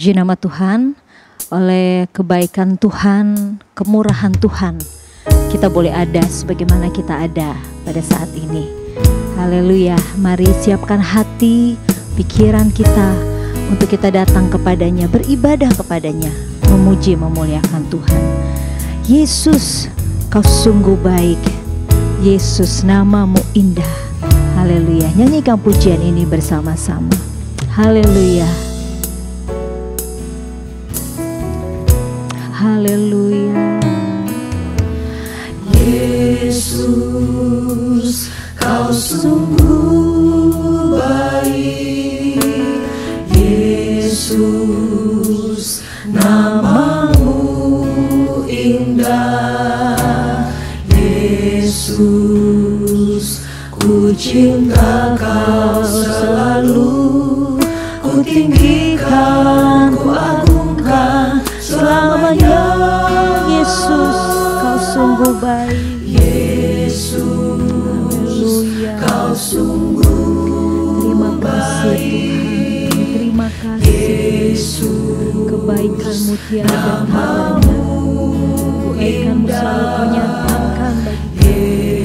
Puji nama Tuhan, oleh kebaikan Tuhan, kemurahan Tuhan, kita boleh ada sebagaimana kita ada pada saat ini. Haleluya, mari siapkan hati, pikiran kita untuk kita datang kepadanya, beribadah kepadanya, memuji, memuliakan Tuhan. Yesus, kau sungguh baik. Yesus, namamu indah. Haleluya, nyanyikan pujian ini bersama-sama. Haleluya. Haleluya. Yesus, kau sungguh baik. Yesus, namamu indah. Yesus, ku cinta kau selalu. Ku tinggikan, ku agungkan selamanya. Yesus, kau sungguh baik. Yesus, Haleluya. kau sungguh Terima kasih baik. Tuhan. Terima kasih. Yesus, Kebaikan-Mu tiada taranya. Kebaikan-Mu selalu Kau nyatakan bagi kami.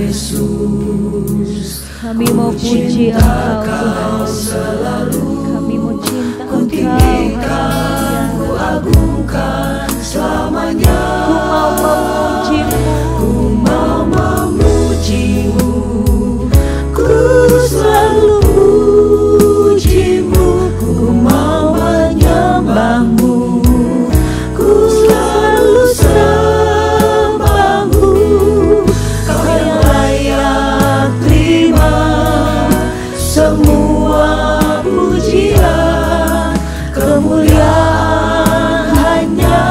Yesus, Kami mau puji Engkau Tuhan. selalu. Kami mau cinta Ku Engkau. tinggikan, ku agungkan selamanya. Ku mau memuji-Mu. Ku mau memuji-Mu. Ku selalu puji-Mu. Ku mau menyembah-Mu. Ku selalu sembah-Mu. Kau yang layak terima semua pujian. Kemuliaan hanya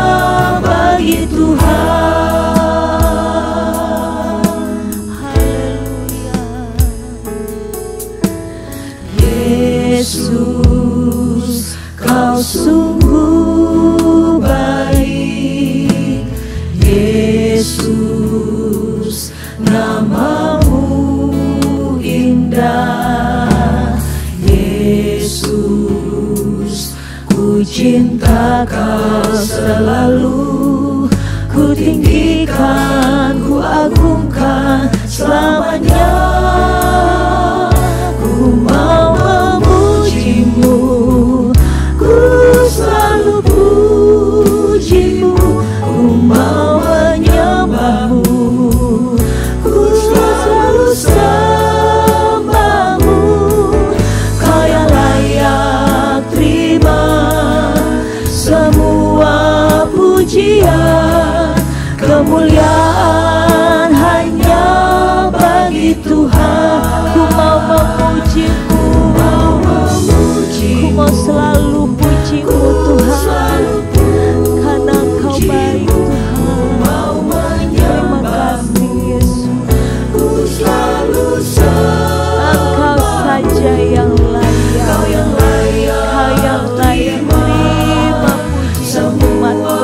bagi Tuhan. Haleluya. Yesus, kau sungguh baik. Yesus, namamu indah. Yesus, ku cinta kau selalu. Ku tinggikan, ku agungkan selamanya. Ku mau memuji-Mu. Ku selalu puji-Mu. Ku mau menyembah-Mu. Ku selalu sembah-Mu. Kau yang layak terima semua pujian. Kemuliaan hanya bagi Tuhan. Ku mau memuji-Mu. Ku mau selalu puji-Mu Tuhan. Karena Engkau baik Tuhan. Terima kasih Yesus. Ku selalu Engkau saja yang layak. Kau yang layak Kau yang layak terima puji umat-Mu.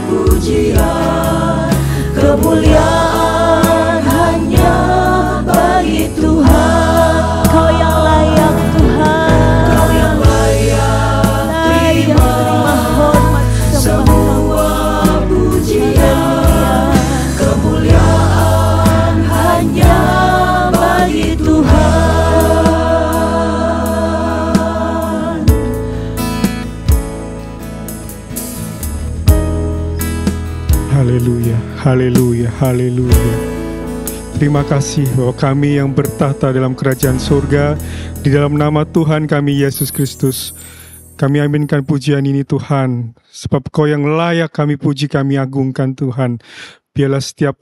pujian. Kemuliaan hanya bagi Tuhan. Kau yang layak Tuhan. Kau yang layak Terima hormat semua pujian. Kemuliaan hanya bagi Tuhan. Haleluya, haleluya, haleluya. Terima kasih bahwa kami yang bertahta dalam kerajaan surga, di dalam nama Tuhan kami Yesus Kristus, kami aminkan pujian ini Tuhan, sebab Kau yang layak kami puji, kami agungkan Tuhan. Biarlah setiap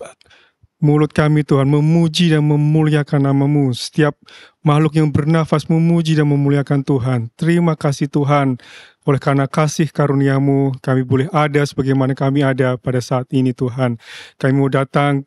mulut kami Tuhan memuji dan memuliakan nama-Mu. Setiap makhluk yang bernafas memuji dan memuliakan Tuhan. Terima kasih Tuhan. Oleh karena kasih karunia-Mu, kami boleh ada sebagaimana kami ada pada saat ini Tuhan. Kami mau datang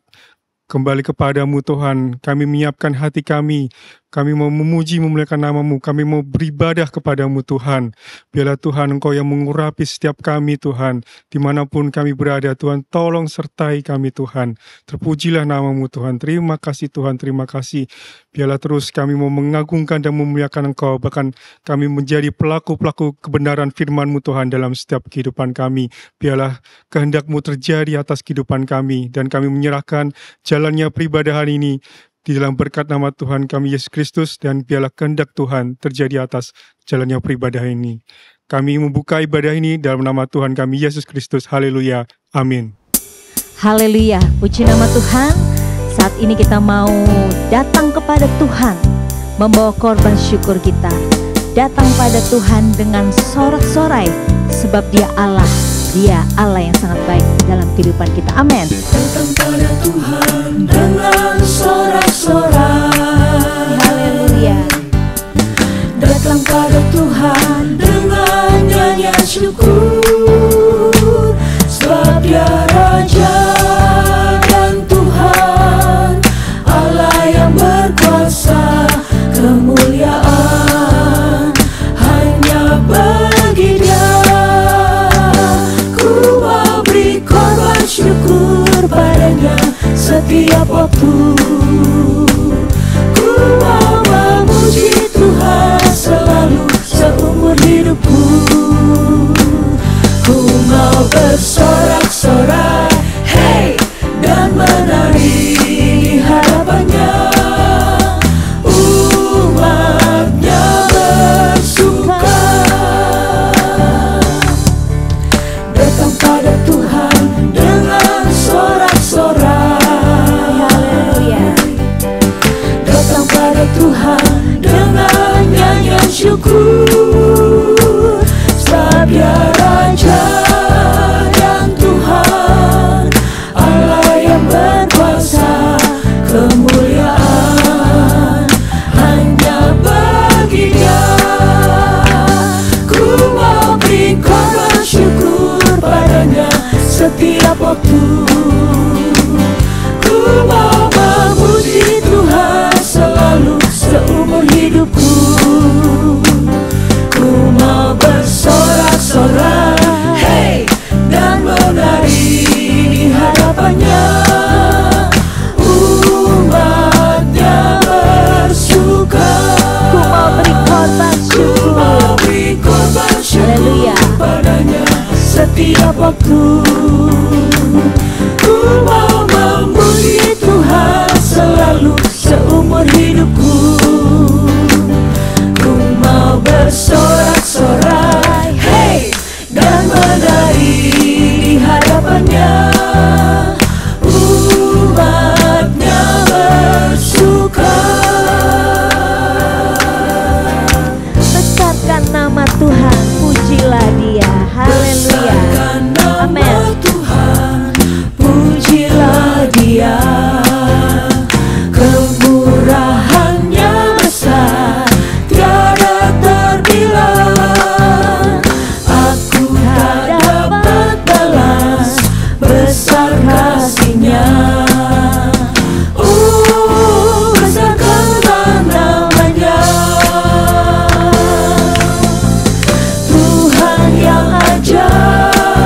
kembali kepadamu Tuhan. Kami menyiapkan hati kami Kami mau memuji memuliakan nama-Mu. Kami mau beribadah kepadamu Tuhan. Biarlah Tuhan Engkau yang mengurapi setiap kami Tuhan. Dimanapun kami berada Tuhan, tolong sertai kami Tuhan. Terpujilah nama-Mu Tuhan. Terima kasih Tuhan, terima kasih. Biarlah terus kami mau mengagungkan dan memuliakan Engkau. Bahkan kami menjadi pelaku-pelaku kebenaran firman-Mu Tuhan dalam setiap kehidupan kami. Biarlah kehendak-Mu terjadi atas kehidupan kami. Dan kami menyerahkan jalannya peribadahan ini di dalam berkat nama Tuhan kami Yesus Kristus, dan biarlah kehendak Tuhan terjadi atas jalannya peribadahan ini. Kami membuka ibadah ini dalam nama Tuhan kami Yesus Kristus. Haleluya. Amin. Haleluya. Puji nama Tuhan. Saat ini kita mau datang kepada Tuhan, membawa korban syukur kita. Datang pada Tuhan dengan sorak-sorai, sebab Dia Allah. Dia Allah yang sangat baik dalam kehidupan kita. Amin. Datang pada Tuhan dengan sorak-sorai. Haleluya. Datang pada Tuhan dengan nyanyian syukur, sebab Dia Raja dan Tuhan, Allah yang berkuasa. Kemuliaan hanya bagi Dia. Ku mau beri korban syukur padanya setiap waktu. Ku mau memuji Tuhan selalu seumur hidupku. Ku mau bersorak-sorai, hey, dan menari di hadapannya. Umatnya bersuka. Datang pada Tuhan dengan sorak-sorai. Haleluya. Datang pada Tuhan dengan nyanyian syukur, sebab Dia Raja dan Tuhan, Allah yang berkuasa. Kemuliaan hanya bagi Dia. Ku mau beri korban syukur padanya setiap waktu. Ku mau memuji Tuhan selalu seumur hidupku. Ku mau bersorak-sorai, hey, dan menari di hadapannya. Umatnya bersuka. Ku mau beri korban Ku syukur. mau beri korban syukur Haleluya. padanya setiap waktu. Ku mau memuji Tuhan selalu seumur hidupku. Ku mau bersorak-sorai, hey, dan menari di hadapannya. Umatnya bersuka. Besarkan nama Tuhan, pujilah Dia. Haleluya. Besarkan nama Amin. Tuhan, pujilah Dia. Kemurahannya besar, tiada terbilang. Aku tak dapat balas besar kasih-Nya. Oh, besarkanlah nama-Nya. Tuhan yang ajaib,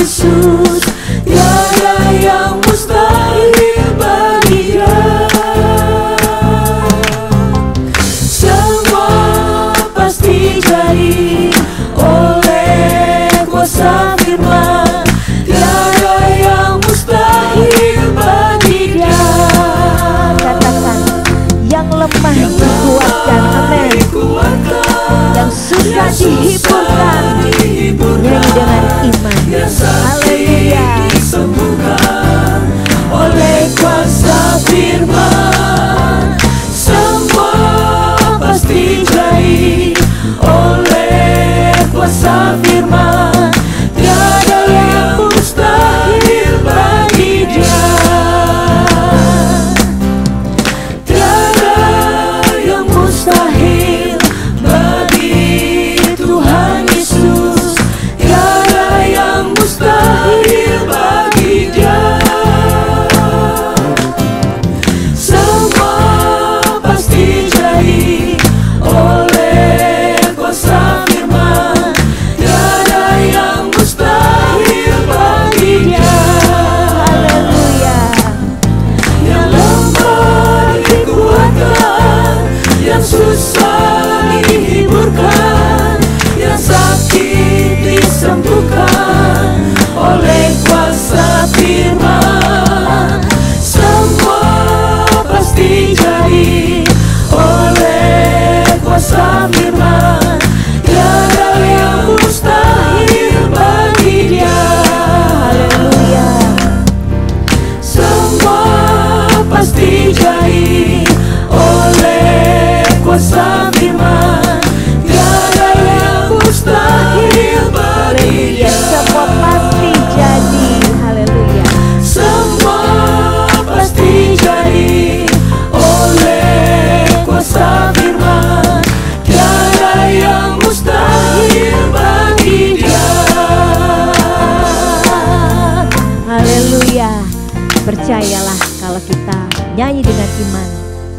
Yesus, tiada yang mustahil bagi Dia. Semua pasti jadi oleh kuasa firman, tiada yang mustahil bagi Dia. Katakan, yang lemah dikuatkan, amin. Yang susah dihiburkan, nyanyi dengan iman. Haleluya. Disembuhkan oleh kuasa firman, semua pasti jadi oleh kuasa firman, tiada yang mustahil bagi Dia. Tiada yang mustahil bagi Tuhan Yesus, tiada yang mustahil bagi Dia. Semua pasti jadi oleh kuasa firman, tiada yang mustahil bagi Dia. Haleluya. Yang lemah dikuatkan, yang susah dihiburkan, yang sakit disembuhkan oleh kuasa firman, semua pasti jadi oleh kuasa firman, tiada yang mustahil bagi Dia. Haleluya. Semua pasti jadi oleh kuasa firman, tiada yang mustahil bagi Dia. Semua pasti jadi. Haleluya. Semua pasti jadi oleh kuasa firman, tiada yang mustahil bagi Dia. Haleluya. Percayalah kalau kita nyanyi dengan iman,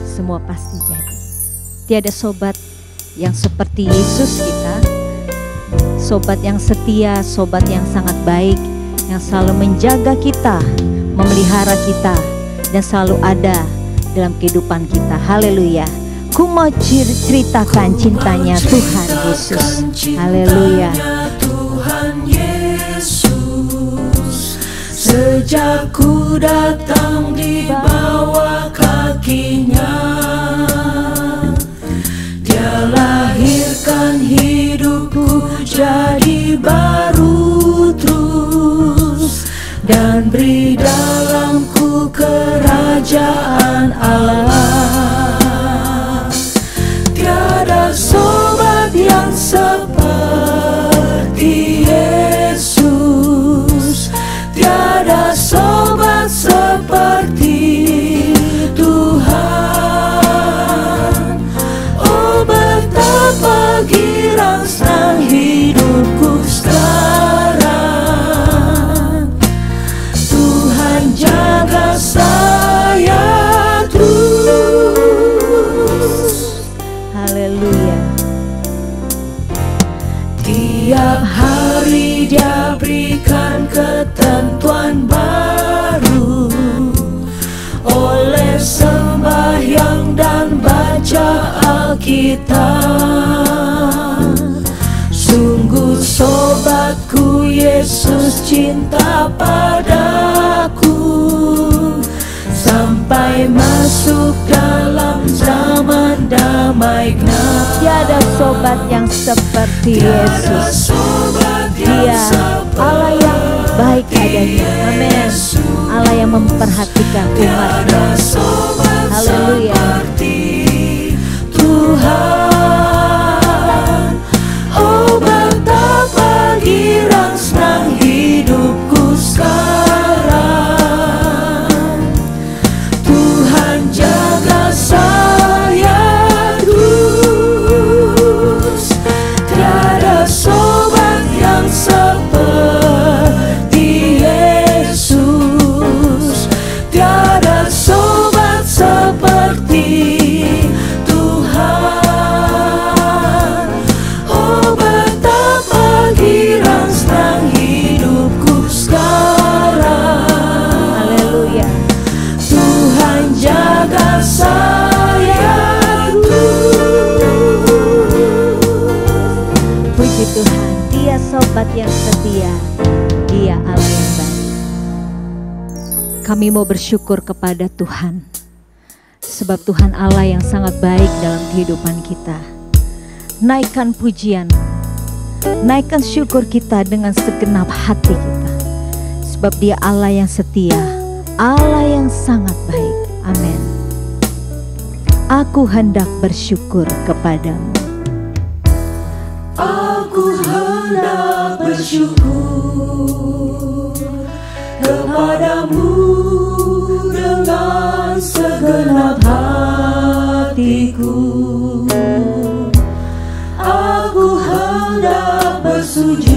semua pasti jadi. Tiada sobat yang seperti Yesus kita, sobat yang setia, sobat yang sangat baik, yang selalu menjaga kita, memelihara kita, dan selalu ada dalam kehidupan kita. Haleluya. Ku mau ceritakan cintanya Tuhan Yesus. Haleluya. Tuhan Yesus, sejak ku datang di bawah kaki-Nya, Dia lahirkan hidupku jadi baru terus, dan beri dalamku kerajaan Allah. Tiada sobat yang seperti Yesus, tiada sobat seperti Tuhan. Oh, betapa girang senang hidupku sekarang, Tuhan jaga saya terus. Haleluya. Tiap hari Dia berikan ketentuan baru, oleh sembahyang dan baca Alkitab. Sungguh sobatku, Yesus cinta padaku, sampai masuk dalam zaman damai genap. Tiada sobat yang seperti Yesus. Dia Allah yang baik adanya. Amin. Allah yang memperhatikan umatnya. Haleluya. Tuhan, oh betapa girang senang hidupku sekarang, Tuhan jaga saya terus. Tiada sobat yang seperti Yesus, tiada sobat seperti Tuhan. Kami mau bersyukur kepada Tuhan, sebab Tuhan Allah yang sangat baik dalam kehidupan kita. Naikkan pujian, naikkan syukur kita dengan segenap hati kita, sebab Dia Allah yang setia, Allah yang sangat baik. Amin. Aku hendak bersyukur kepadamu. Aku hendak bersyukur kepadamu dengan segenap hatiku. Aku hendak bersujud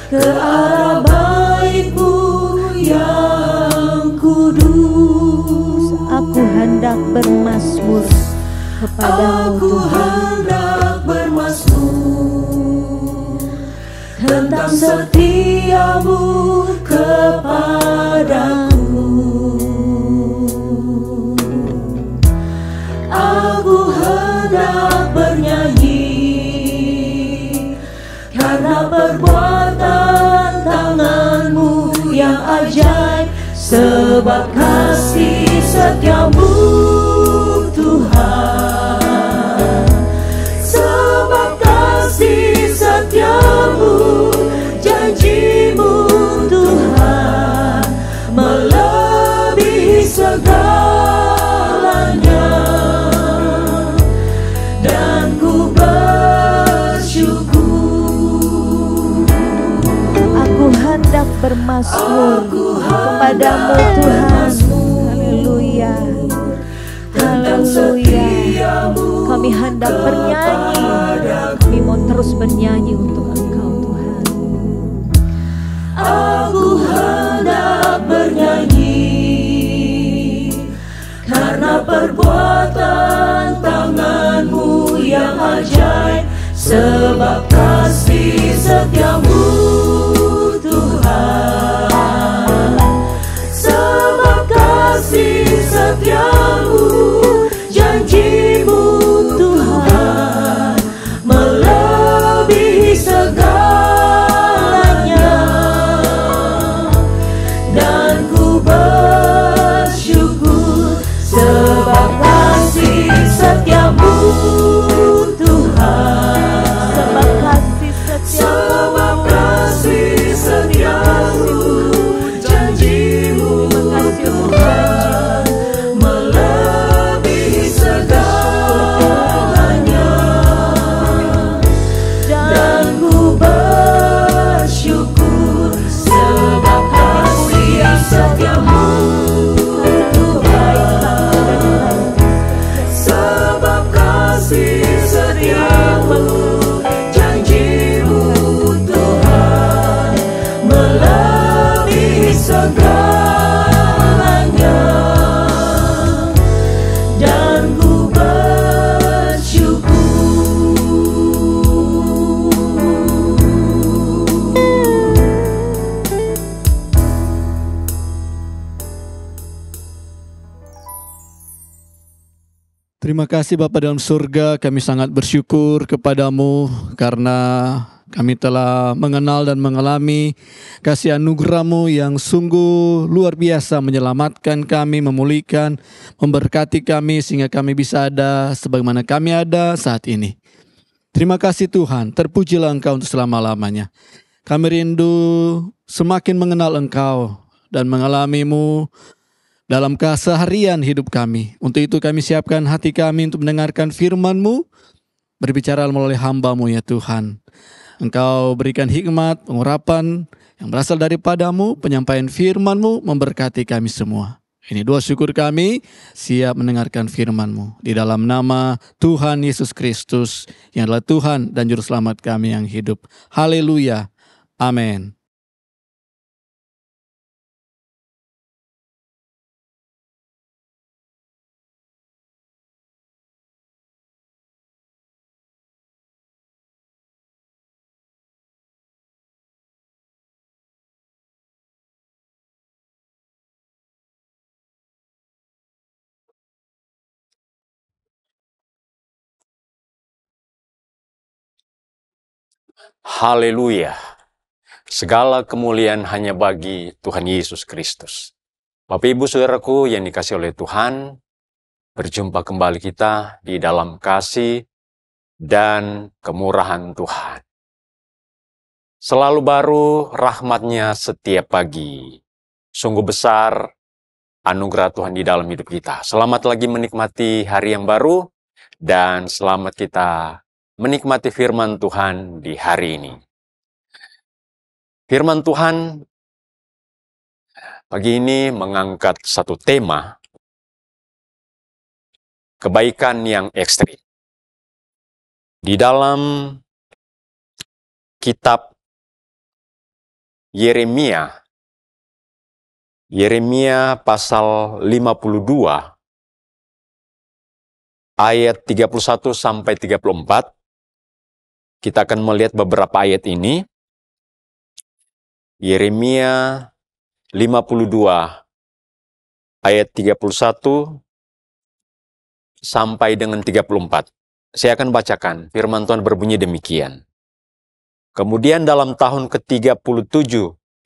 ke arah bait-Mu yang kudus. Aku hendak bermazmur kepadamu, Aku Tuhan. hendak bermazmur tentang setiamu kepadaku. Aku hendak bernyanyi karena perbuatan tangan-Mu yang ajaib, sebab kasih setiamu Tuhan, sebab kasih setiamu, janji-Mu Tuhan melebihi segalanya, dan ku bersyukur. Aku hendak bermazmur kepadamu, Tuhan. Haleluya. Haleluya. Kami hendak bernyanyi. Kami mau terus bernyanyi untuk Engkau, Tuhan. Aku hendak bernyanyi karena perbuatan tangan-Mu yang ajaib, sebab kasih setiamu Tuhan, sebab kasih setiamu, janji-Mu Tuhan melebihi segalanya, dan ku bersyukur sebab kasih setiamu Tuhan, Sebab kasih sebab setiamu, kasih setiamu, janji-Mu Tuhan melebihi segalanya, dan ku bersyukur sebab kasih setiamu Tuhan, sebab kasih setiamu, janji-Mu Tuhan melebihi segalanya, dan ku bersyukur. Terima kasih Bapa dalam surga, kami sangat bersyukur kepadamu karena kami telah mengenal dan mengalami kasih anugerah-Mu yang sungguh luar biasa, menyelamatkan kami, memulihkan, memberkati kami sehingga kami bisa ada sebagaimana kami ada saat ini. Terima kasih Tuhan, terpujilah Engkau untuk selama-lamanya. Kami rindu semakin mengenal Engkau dan mengalami-Mu dalam keseharian hidup kami. Untuk itu kami siapkan hati kami untuk mendengarkan firman-Mu, berbicara melalui hamba-Mu ya Tuhan. Engkau berikan hikmat, pengurapan yang berasal daripada-Mu, penyampaian firman-Mu memberkati kami semua. Ini doa syukur kami, siap mendengarkan firman-Mu. Di dalam nama Tuhan Yesus Kristus, yang adalah Tuhan dan Juru Selamat kami yang hidup. Haleluya. Amin. Haleluya. Segala kemuliaan hanya bagi Tuhan Yesus Kristus. Bapak Ibu Saudaraku yang dikasihi oleh Tuhan, berjumpa kembali kita di dalam kasih dan kemurahan Tuhan. Selalu baru rahmat-Nya setiap pagi. Sungguh besar anugerah Tuhan di dalam hidup kita. Selamat lagi menikmati hari yang baru dan selamat kita menikmati firman Tuhan di hari ini. Firman Tuhan pagi ini mengangkat satu tema, kebaikan yang ekstrim. Di dalam kitab Yeremia pasal 52, ayat 31 sampai 34, kita akan melihat beberapa ayat ini. Yeremia 52 ayat 31 sampai dengan 34. Saya akan bacakan. Firman Tuhan berbunyi demikian. Kemudian dalam tahun ke-37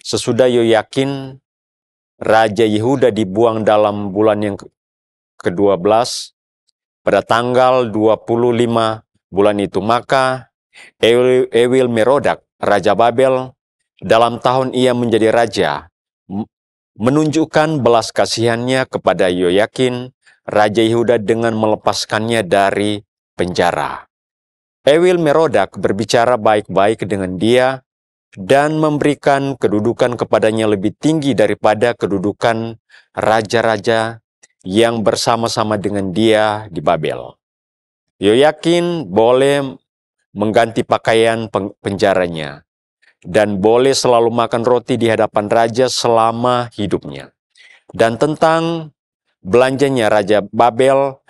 sesudah Yoyakin Raja Yehuda dibuang dalam bulan yang ke-12 pada tanggal 25 bulan itu, maka Ewil Merodak Raja Babel dalam tahun ia menjadi raja, menunjukkan belas kasihannya kepada Yoyakin, Raja Yehuda dengan melepaskannya dari penjara. Ewil Merodak berbicara baik-baik dengan dia dan memberikan kedudukan kepadanya lebih tinggi daripada kedudukan raja-raja yang bersama-sama dengan dia di Babel. Yoyakin boleh mengganti pakaian penjaranya dan boleh selalu makan roti di hadapan raja selama hidupnya. Dan tentang belanjanya, Raja Babel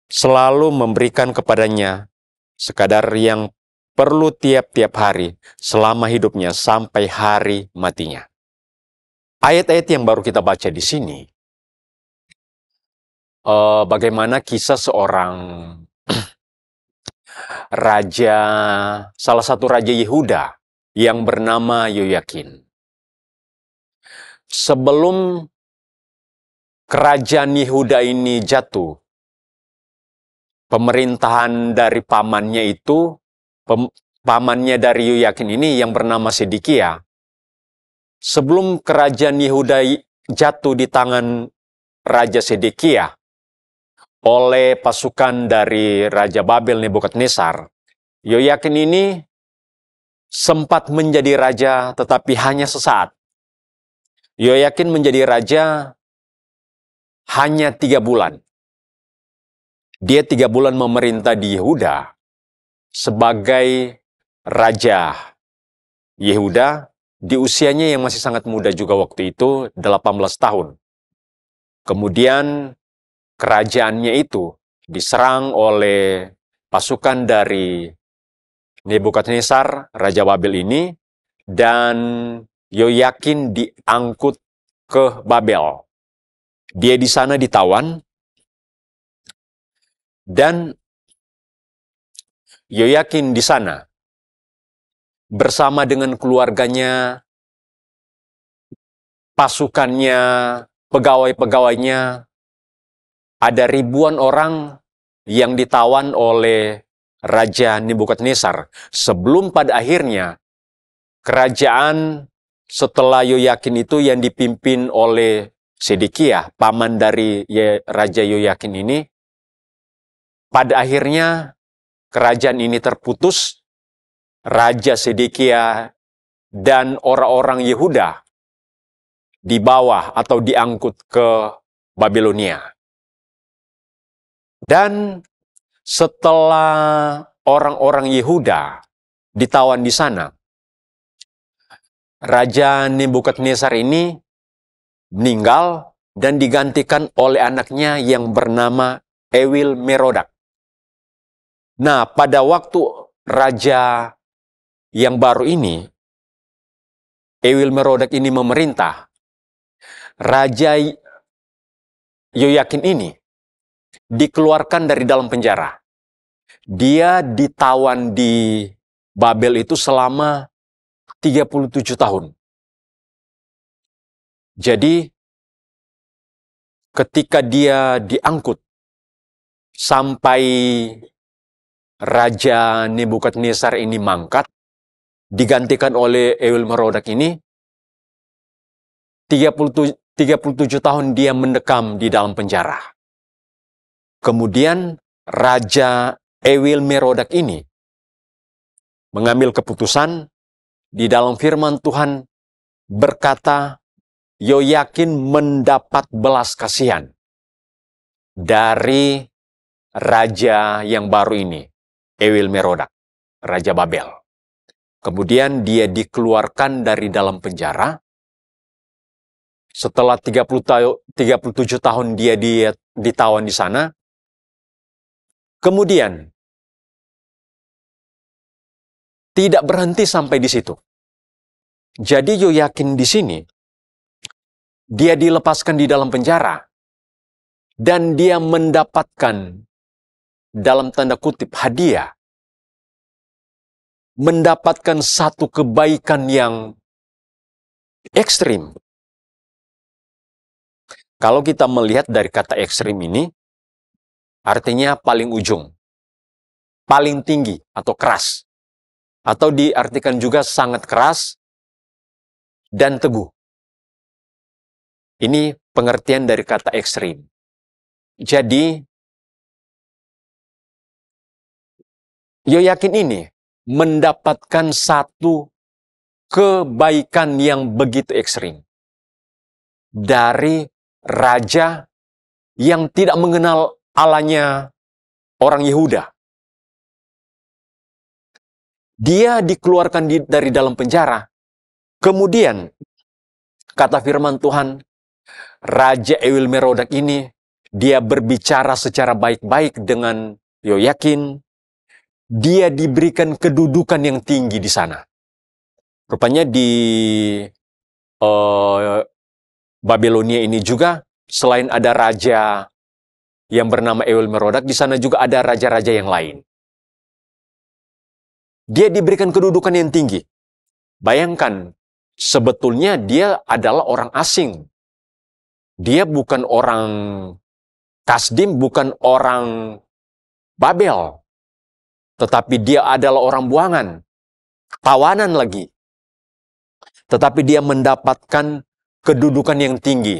selalu memberikan kepadanya sekadar yang perlu tiap-tiap hari selama hidupnya sampai hari matinya. Ayat-ayat yang baru kita baca di sini, bagaimana kisah seorang raja, salah satu raja Yehuda yang bernama Yoyakin. Sebelum kerajaan Yehuda ini jatuh, pemerintahan dari pamannya itu, pamannya dari Yoyakin ini yang bernama Sedekia. Sebelum kerajaan Yehuda jatuh di tangan Raja Sedekia oleh pasukan dari Raja Babel Nebukadnezar, Yoyakin ini sempat menjadi raja tetapi hanya sesaat. Yoyakin menjadi raja hanya 3 bulan. Dia 3 bulan memerintah di Yehuda sebagai raja Yehuda di usianya yang masih sangat muda juga waktu itu, 18 tahun. Kemudian kerajaannya itu diserang oleh pasukan dari Nebukadnezar, Raja Babel ini, dan Yoyakin diangkut ke Babel. Dia di sana ditawan, dan Yoyakin di sana bersama dengan keluarganya, pasukannya, pegawai-pegawainya, ada ribuan orang yang ditawan oleh Raja Nebukadnezar sebelum pada akhirnya kerajaan setelah Yoyakin itu yang dipimpin oleh Sedekia, paman dari Raja Yoyakin ini, pada akhirnya kerajaan ini terputus. Raja Sedekia dan orang-orang Yehuda dibawa atau diangkut ke Babilonia. Dan setelah orang-orang Yehuda ditawan di sana, Raja Nebukadnezar ini meninggal dan digantikan oleh anaknya yang bernama Ewil Merodak. Nah, pada waktu raja yang baru ini, Ewil Merodak ini memerintah, Raja Yoyakin ini dikeluarkan dari dalam penjara. Dia ditawan di Babel itu selama 37 tahun. Jadi, ketika dia diangkut sampai Raja Nebukadnezar ini mangkat, digantikan oleh Ewil-Merodak ini, 37 tahun dia mendekam di dalam penjara. Kemudian Raja Ewil-Merodak ini mengambil keputusan di dalam firman Tuhan berkata, Yoyakin mendapat belas kasihan dari raja yang baru ini, Ewil-Merodak, Raja Babel. Kemudian dia dikeluarkan dari dalam penjara. Setelah 37 tahun dia ditawan di sana. Kemudian tidak berhenti sampai di situ. Jadi Yoyakin di sini dia dilepaskan di dalam penjara dan dia mendapatkan dalam tanda kutip hadiah, mendapatkan satu kebaikan yang ekstrim. Kalau kita melihat dari kata ekstrim ini, artinya paling ujung, paling tinggi atau keras, atau diartikan juga sangat keras dan teguh. Ini pengertian dari kata ekstrim. Jadi, Yoyakin ini mendapatkan satu kebaikan yang begitu ekstrim dari raja yang tidak mengenal Allahnya orang Yehuda. Dia dikeluarkan dari dalam penjara. Kemudian, kata firman Tuhan, Raja Ewil-Merodak ini, dia berbicara secara baik-baik dengan Yoyakin. Dia diberikan kedudukan yang tinggi di sana. Rupanya di Babelonia ini juga, selain ada raja yang bernama Ewil-Merodak, di sana juga ada raja-raja yang lain. Dia diberikan kedudukan yang tinggi. Bayangkan, sebetulnya dia adalah orang asing. Dia bukan orang Kasdim, bukan orang Babel. Tetapi dia adalah orang buangan, tawanan lagi. Tetapi dia mendapatkan kedudukan yang tinggi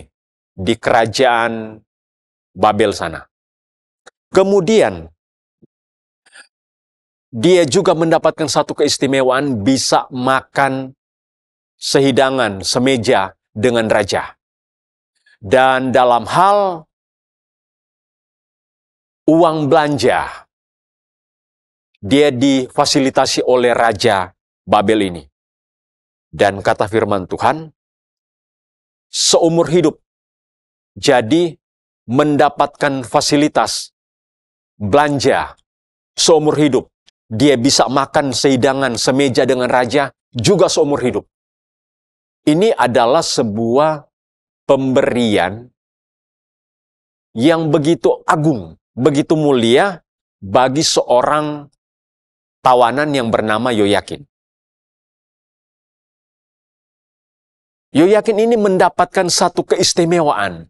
di kerajaan Babel sana. Kemudian, dia juga mendapatkan satu keistimewaan, bisa makan sehidangan, semeja dengan raja. Dan dalam hal uang belanja, dia difasilitasi oleh Raja Babel ini. Dan kata firman Tuhan, seumur hidup, jadi mendapatkan fasilitas belanja seumur hidup. Dia bisa makan sehidangan, semeja dengan raja, juga seumur hidup. Ini adalah sebuah pemberian yang begitu agung, begitu mulia bagi seorang tawanan yang bernama Yoyakin. Yoyakin ini mendapatkan satu keistimewaan,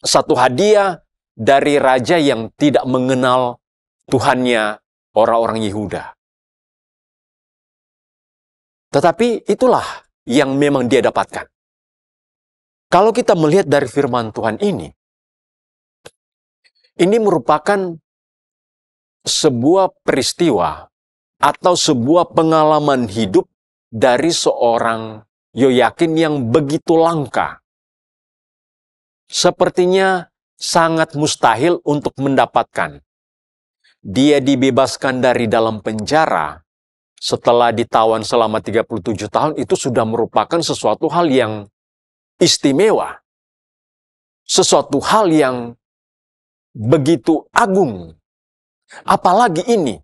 satu hadiah dari raja yang tidak mengenal Tuhannya orang-orang Yehuda. Tetapi itulah yang memang dia dapatkan. Kalau kita melihat dari firman Tuhan ini merupakan sebuah peristiwa atau sebuah pengalaman hidup dari seorang Yoyakin yang begitu langka. Sepertinya sangat mustahil untuk mendapatkan. Dia dibebaskan dari dalam penjara setelah ditawan selama 37 tahun, itu sudah merupakan sesuatu hal yang istimewa. Sesuatu hal yang begitu agung. Apalagi ini,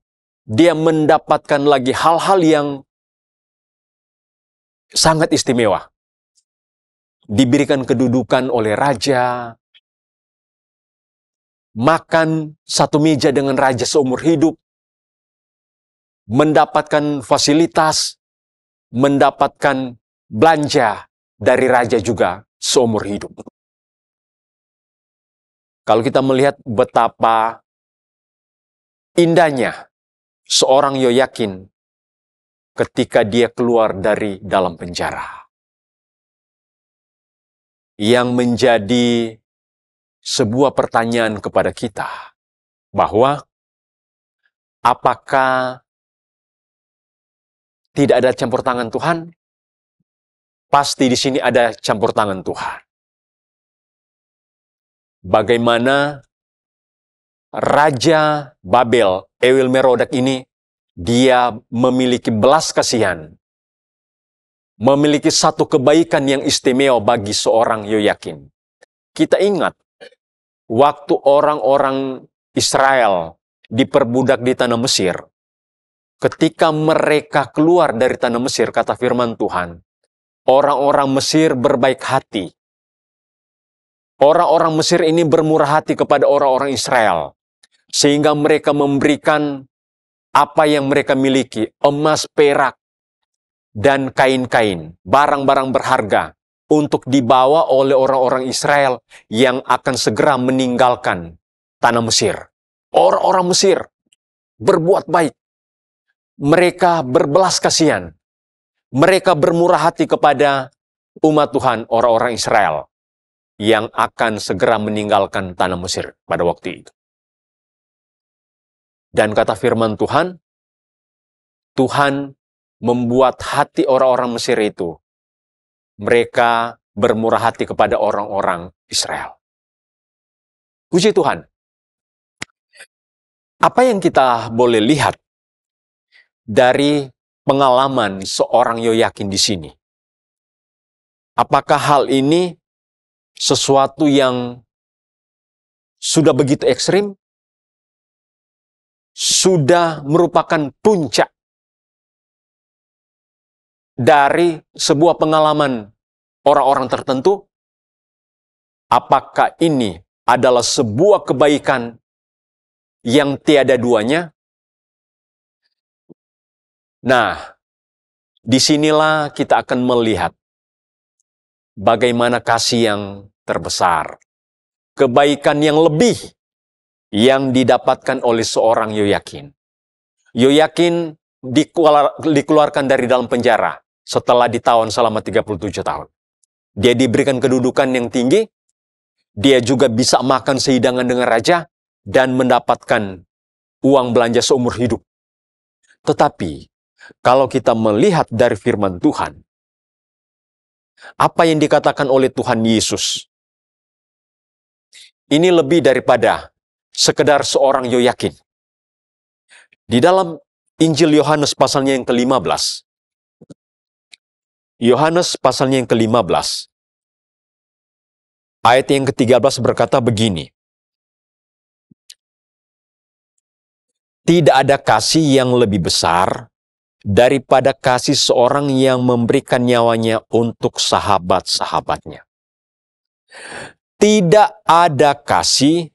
dia mendapatkan lagi hal-hal yang sangat istimewa. Diberikan kedudukan oleh raja, makan satu meja dengan raja seumur hidup, mendapatkan fasilitas mendapatkan belanja dari raja juga seumur hidup. Kalau kita melihat betapa indahnya seorang Yoyakin ketika dia keluar dari dalam penjara. Yang menjadi sebuah pertanyaan kepada kita, bahwa apakah tidak ada campur tangan Tuhan? Pasti di sini ada campur tangan Tuhan. Bagaimana Raja Babel, Ewil-Merodak ini, dia memiliki belas kasihan, memiliki satu kebaikan yang istimewa bagi seorang Yoyakin. Kita ingat, waktu orang-orang Israel diperbudak di tanah Mesir, ketika mereka keluar dari tanah Mesir, kata firman Tuhan, orang-orang Mesir berbaik hati. Orang-orang Mesir ini bermurah hati kepada orang-orang Israel, sehingga mereka memberikan apa yang mereka miliki, emas, perak, dan kain-kain, barang-barang berharga, untuk dibawa oleh orang-orang Israel yang akan segera meninggalkan tanah Mesir. Orang-orang Mesir berbuat baik. Mereka berbelas kasihan. Mereka bermurah hati kepada umat Tuhan, orang-orang Israel, yang akan segera meninggalkan tanah Mesir pada waktu itu. Dan kata firman Tuhan, Tuhan membuat hati orang-orang Mesir itu, mereka bermurah hati kepada orang-orang Israel. Puji Tuhan. Apa yang kita boleh lihat dari pengalaman seorang Yoyakin di sini? Apakah hal ini sesuatu yang sudah begitu ekstrim? Sudah merupakan puncak dari sebuah pengalaman orang-orang tertentu? Apakah ini adalah sebuah kebaikan yang tiada duanya? Nah, disinilah kita akan melihat bagaimana kasih yang terbesar, kebaikan yang lebih yang didapatkan oleh seorang Yoyakin. Yoyakin dikeluarkan dari dalam penjara setelah ditawan selama 37 tahun. Dia diberikan kedudukan yang tinggi, dia juga bisa makan sehidangan dengan raja, dan mendapatkan uang belanja seumur hidup. Tetapi, kalau kita melihat dari firman Tuhan, apa yang dikatakan oleh Tuhan Yesus, ini lebih daripada sekedar seorang Yoyakin. Di dalam Injil Yohanes pasalnya yang ke-15, Yohanes pasalnya yang ke-15, ayat yang ke-13 berkata begini, tidak ada kasih yang lebih besar daripada kasih seorang yang memberikan nyawanya untuk sahabat-sahabatnya. Tidak ada kasih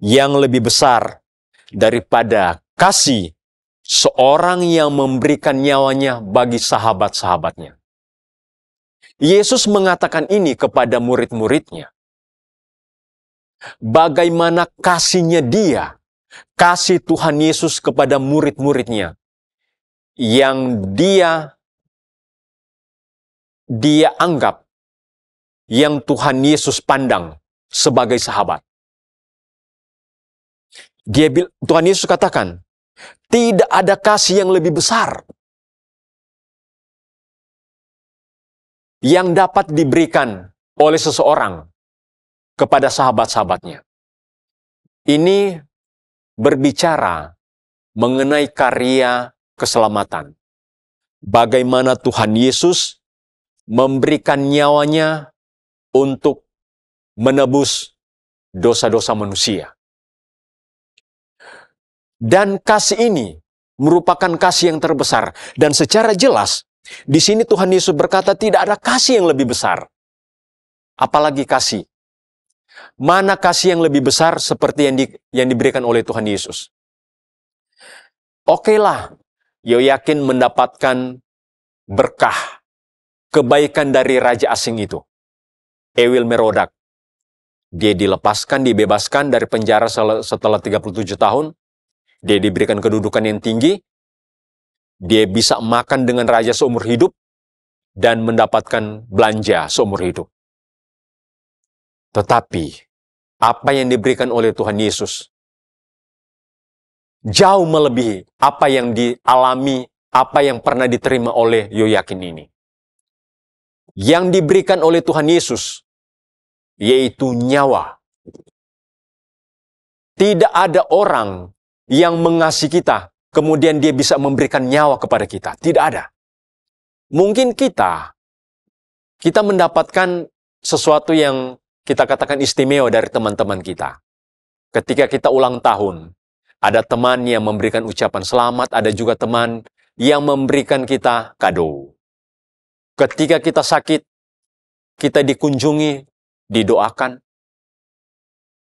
yang lebih besar daripada kasih seorang yang memberikan nyawanya bagi sahabat-sahabatnya. Yesus mengatakan ini kepada murid-muridnya. Bagaimana kasihnya dia, kasih Tuhan Yesus kepada murid-muridnya, yang dia anggap, yang Tuhan Yesus pandang sebagai sahabat. Tuhan Yesus katakan, tidak ada kasih yang lebih besar yang dapat diberikan oleh seseorang kepada sahabat-sahabatnya. Ini berbicara mengenai karya keselamatan. Bagaimana Tuhan Yesus memberikan nyawanya untuk menebus dosa-dosa manusia. Dan kasih ini merupakan kasih yang terbesar. Dan secara jelas, di sini Tuhan Yesus berkata tidak ada kasih yang lebih besar. Apalagi kasih. Mana kasih yang lebih besar seperti yang diberikan oleh Tuhan Yesus? Okelah, Yoyakin mendapatkan berkah, kebaikan dari raja asing itu, Ewil Merodak. Dia dilepaskan, dibebaskan dari penjara setelah 37 tahun. Dia diberikan kedudukan yang tinggi. Dia bisa makan dengan raja seumur hidup dan mendapatkan belanja seumur hidup. Tetapi apa yang diberikan oleh Tuhan Yesus jauh melebihi apa yang dialami, apa yang pernah diterima oleh Yoyakin ini. Yang diberikan oleh Tuhan Yesus yaitu nyawa. Tidak ada orang yang mengasihi kita, kemudian dia bisa memberikan nyawa kepada kita. Tidak ada. Mungkin kita mendapatkan sesuatu yang kita katakan istimewa dari teman-teman kita. Ketika kita ulang tahun, ada teman yang memberikan ucapan selamat, ada juga teman yang memberikan kita kado. Ketika kita sakit, kita dikunjungi, didoakan.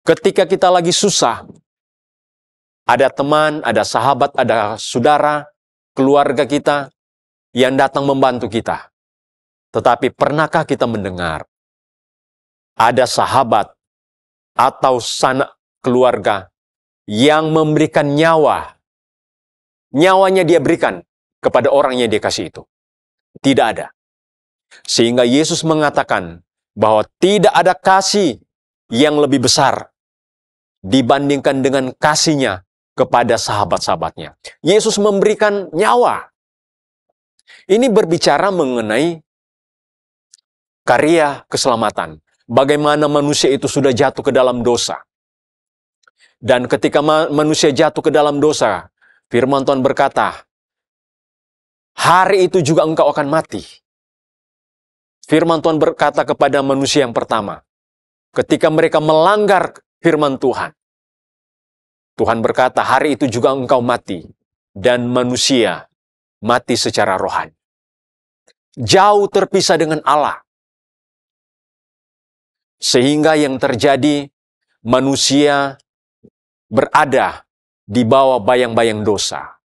Ketika kita lagi susah, ada teman, ada sahabat, ada saudara, keluarga kita yang datang membantu kita. Tetapi pernahkah kita mendengar ada sahabat atau sanak keluarga yang memberikan nyawanya dia berikan kepada orang yang dia kasih itu? Tidak ada. Sehingga Yesus mengatakan bahwa tidak ada kasih yang lebih besar dibandingkan dengan kasihnya kepada sahabat-sahabatnya. Yesus memberikan nyawa. Ini berbicara mengenai karya keselamatan. Bagaimana manusia itu sudah jatuh ke dalam dosa. Dan ketika manusia jatuh ke dalam dosa, firman Tuhan berkata, hari itu juga engkau akan mati. Firman Tuhan berkata kepada manusia yang pertama, ketika mereka melanggar firman Tuhan, Tuhan berkata, hari itu juga engkau mati. Dan manusia mati secara rohani. Jauh terpisah dengan Allah. Sehingga yang terjadi, manusia berada di bawah bayang-bayang dosa.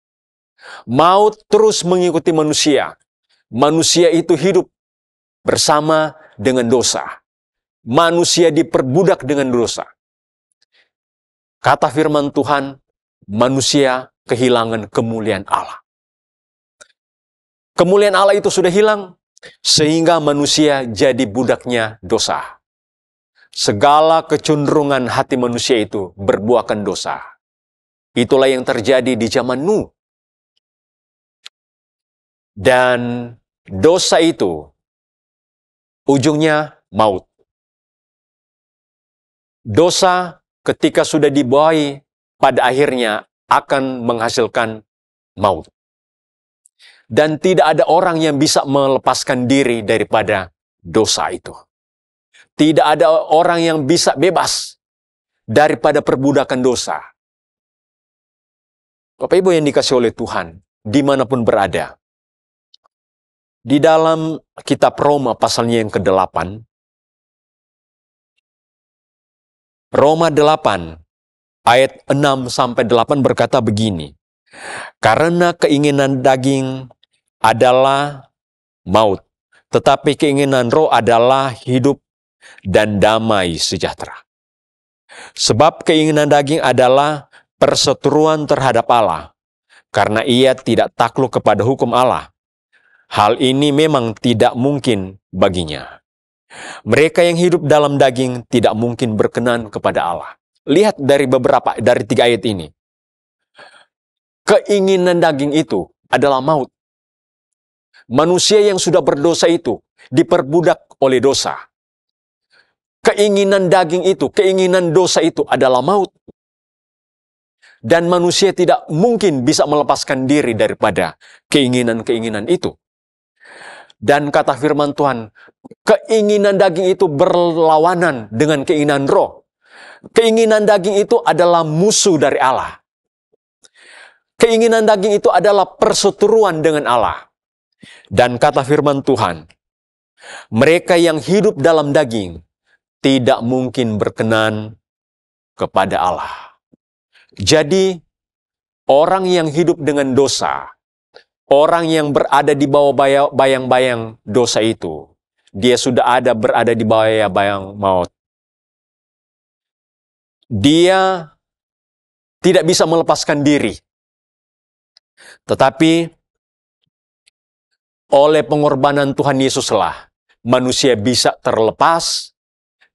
Maut terus mengikuti manusia. Manusia itu hidup bersama dengan dosa. Manusia diperbudak dengan dosa. Kata firman Tuhan, manusia kehilangan kemuliaan Allah. Kemuliaan Allah itu sudah hilang, sehingga manusia jadi budaknya dosa. Segala kecenderungan hati manusia itu berbuahkan dosa. Itulah yang terjadi di zaman Nuh. Dan dosa itu ujungnya maut. Dosa ketika sudah dibawahi pada akhirnya akan menghasilkan maut. Dan tidak ada orang yang bisa melepaskan diri daripada dosa itu. Tidak ada orang yang bisa bebas daripada perbudakan dosa. Bapak Ibu yang dikasihi oleh Tuhan, dimanapun berada. Di dalam kitab Roma pasalnya yang ke-8, Roma 8 ayat 6-8 berkata begini, karena keinginan daging adalah maut, tetapi keinginan roh adalah hidup dan damai sejahtera. Sebab keinginan daging adalah perseteruan terhadap Allah, karena ia tidak takluk kepada hukum Allah. Hal ini memang tidak mungkin baginya. Mereka yang hidup dalam daging tidak mungkin berkenan kepada Allah. Lihat dari 3 ayat ini. Keinginan daging itu adalah maut. Manusia yang sudah berdosa itu diperbudak oleh dosa. Keinginan daging itu, keinginan dosa itu adalah maut. Dan manusia tidak mungkin bisa melepaskan diri daripada keinginan-keinginan itu. Dan kata firman Tuhan, keinginan daging itu berlawanan dengan keinginan roh. Keinginan daging itu adalah musuh dari Allah. Keinginan daging itu adalah perseteruan dengan Allah. Dan kata firman Tuhan, mereka yang hidup dalam daging tidak mungkin berkenan kepada Allah. Jadi, orang yang hidup dengan dosa, orang yang berada di bawah bayang-bayang dosa itu, dia sudah berada di bawah bayang maut. Dia tidak bisa melepaskan diri. Tetapi oleh pengorbanan Tuhan Yesuslah manusia bisa terlepas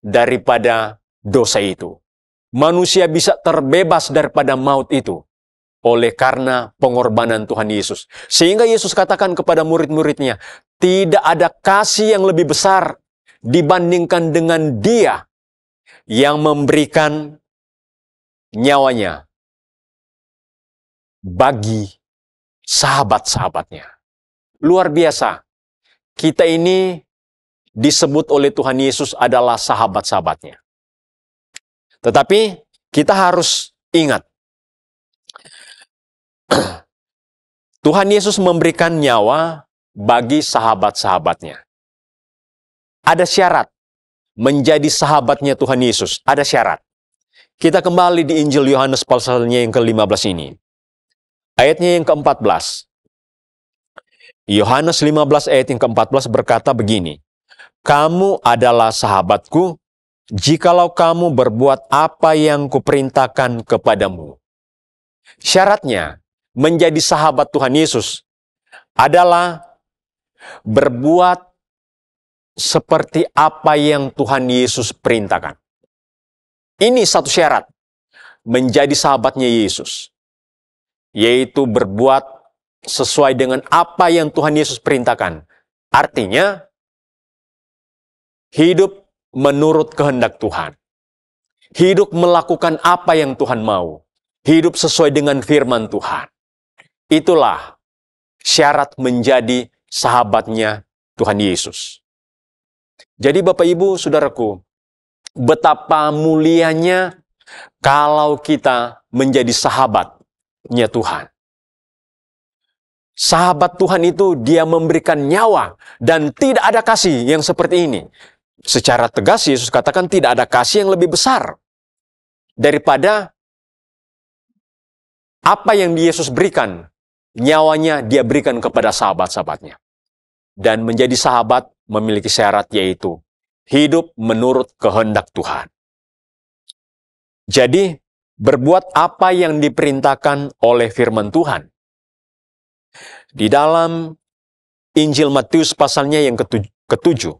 daripada dosa itu. Manusia bisa terbebas daripada maut itu oleh karena pengorbanan Tuhan Yesus. Sehingga Yesus katakan kepada murid-muridnya, tidak ada kasih yang lebih besar dibandingkan dengan Dia yang memberikan nyawanya bagi sahabat-sahabatnya. Luar biasa. Kita ini disebut oleh Tuhan Yesus adalah sahabat-sahabatnya. Tetapi kita harus ingat, Tuhan Yesus memberikan nyawa bagi sahabat-sahabatnya. Ada syarat menjadi sahabatnya Tuhan Yesus. Ada syarat. Kita kembali di Injil Yohanes pasalnya yang ke-15 ini. Ayatnya yang ke-14. Yohanes 15 ayat yang ke-14 berkata begini, kamu adalah sahabatku, jikalau kamu berbuat apa yang kuperintahkan kepadamu. Syaratnya menjadi sahabat Tuhan Yesus adalah berbuat seperti apa yang Tuhan Yesus perintahkan. Ini satu syarat menjadi sahabatnya Yesus, yaitu berbuat sesuai dengan apa yang Tuhan Yesus perintahkan. Artinya, hidup menurut kehendak Tuhan. Hidup melakukan apa yang Tuhan mau. Hidup sesuai dengan firman Tuhan. Itulah syarat menjadi sahabatnya Tuhan Yesus. Jadi Bapak Ibu, Saudaraku, betapa mulianya kalau kita menjadi sahabatnya Tuhan. Sahabat Tuhan itu dia memberikan nyawa dan tidak ada kasih yang seperti ini. Secara tegas Yesus katakan tidak ada kasih yang lebih besar daripada apa yang Yesus berikan. Nyawanya dia berikan kepada sahabat-sahabatnya. Dan menjadi sahabat memiliki syarat yaitu hidup menurut kehendak Tuhan. Jadi, berbuat apa yang diperintahkan oleh firman Tuhan. Di dalam Injil Matius pasalnya yang ke-7.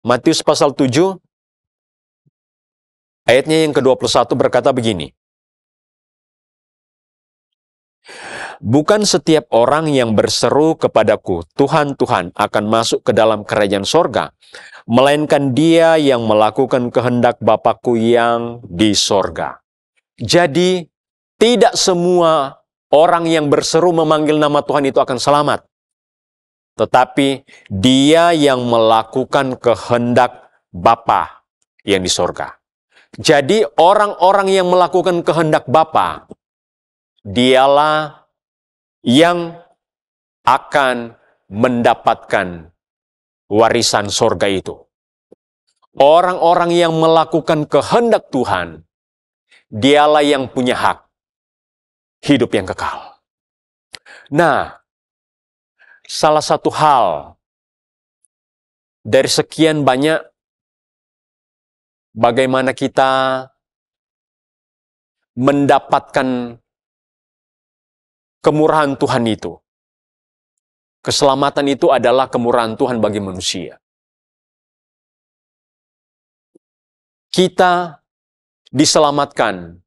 Matius pasal 7, ayatnya yang ke-21 berkata begini. Bukan setiap orang yang berseru kepadaku, Tuhan, Tuhan, akan masuk ke dalam kerajaan sorga, melainkan dia yang melakukan kehendak Bapakku yang di sorga. Jadi, tidak semua orang yang berseru memanggil nama Tuhan itu akan selamat. Tetapi, dia yang melakukan kehendak Bapa yang di sorga. Jadi, orang-orang yang melakukan kehendak Bapa, dialah yang akan mendapatkan warisan sorga itu. Orang-orang yang melakukan kehendak Tuhan, dialah yang punya hak hidup yang kekal. Nah, salah satu hal dari sekian banyak bagaimana kita mendapatkan kemurahan Tuhan itu. Keselamatan itu adalah kemurahan Tuhan bagi manusia. Kita diselamatkan